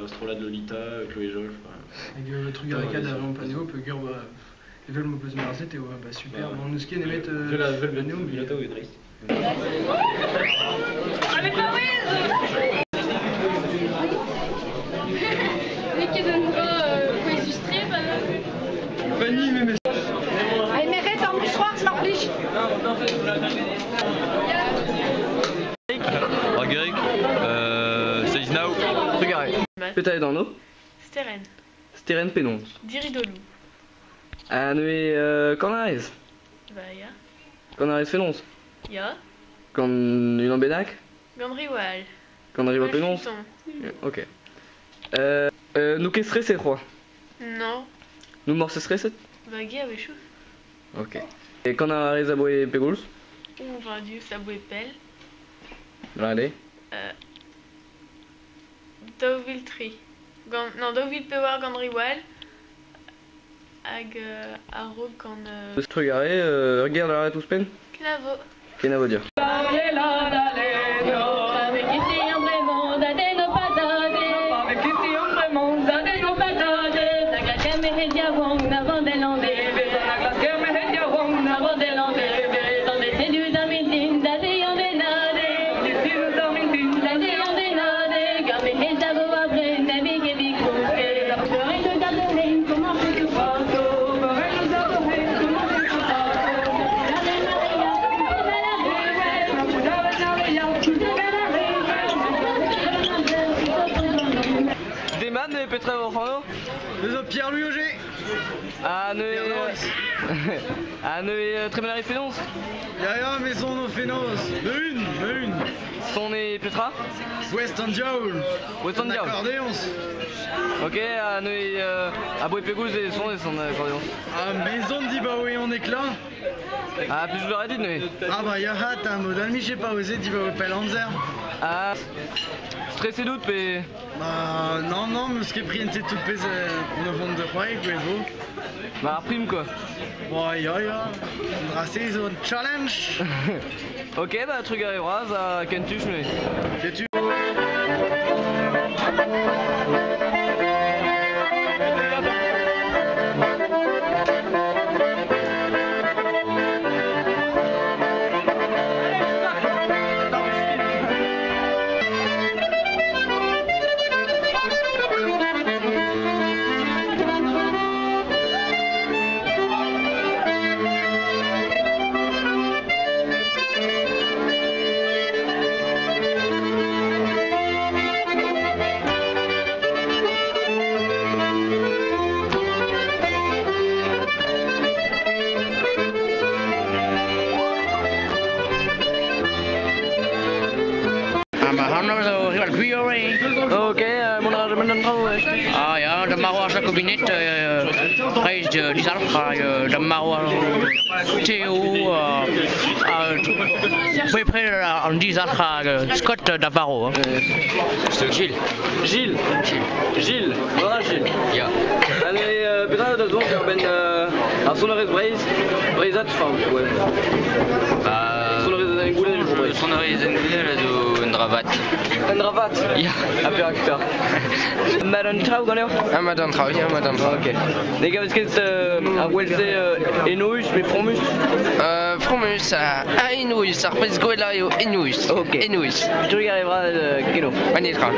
Astrolabe Lolita, Chloé Joffre. Avec Trugareka d'avant Panéo, Pugger, Evel Mopez Marzet, et ouais, bah super. Bon, nous skier, Nemet, Panéo, Milata ou Idriss. Avec Louise! Vilket den på illustrer, Fanny, mais... Hij merkt het allemaal zwart, snap je? Ragerik, Seiznau, Trugarek. Peut-être dans l'eau. Steren. Steren Penons. Diridolou. Ah, nu Canaris. Bah, ja. Canaris Penons. Ja. Kan u dan bedak? Gandriwal. Kan arriver Penons. Ok. Nous qu'est stressé quoi? Non. Nous morse stressé? Bah, ja, we chouf. Ok. Et quand on a réservé Peguls? On va du saboué pelle. Allez. Deauville Tree. Non, Deauville Pewar Gandriwal. Ag Arro quand. Trugaré, regarde la tout pen? Knavo. Qu'est-ce que dire? Des Petra Vorfano? Pierre-Louis Auger. Ah, ne Trémalari Fénonce? Y'a mais son nom Fénonce. De une. Son est Petra? Western Jowl. Western Jowl. Accordéons. Ok, à Boé Pégouz et son accordéon. Ah, maison de Dibaoui en éclat. Ah, plus je l'aurais dit, mais. Ah, bah, y'a hâte, un modèle, mais j'ai pas osé Dibaoui Pelanzer. Ah, stressé doute, mais. Bah, non, mais ce qui est pris, c'est tout pesé pour nous vendre de quoi, et vous. Bah, prime quoi. Bon, ya. On va essayer un challenge. Ok, bah, truc arrivera, ça Kentuche, mais. Qu'es-tu? Ok, mon âge maintenant trop. Ah ja, de Marois kabinet reis de Lizarra de Marois Théo oui près en Lizarra Scott Davaro. Gilles. Voilà Gilles. Ja. Allez, peut-être de donc à Sonoris Brazat enfin ouais. Sonoris Engoulet de Ndravat. Ndravat? Ja. Apper. Madame Trau ganeo? Madame Trau. Ok. Les gars, est-ce que c'est à Welsey Enouis mais Fromus? Fromus Enouis, ça repose Goela Enouis. Ok. Enouis. Tu arriveras Keno. Magnétra.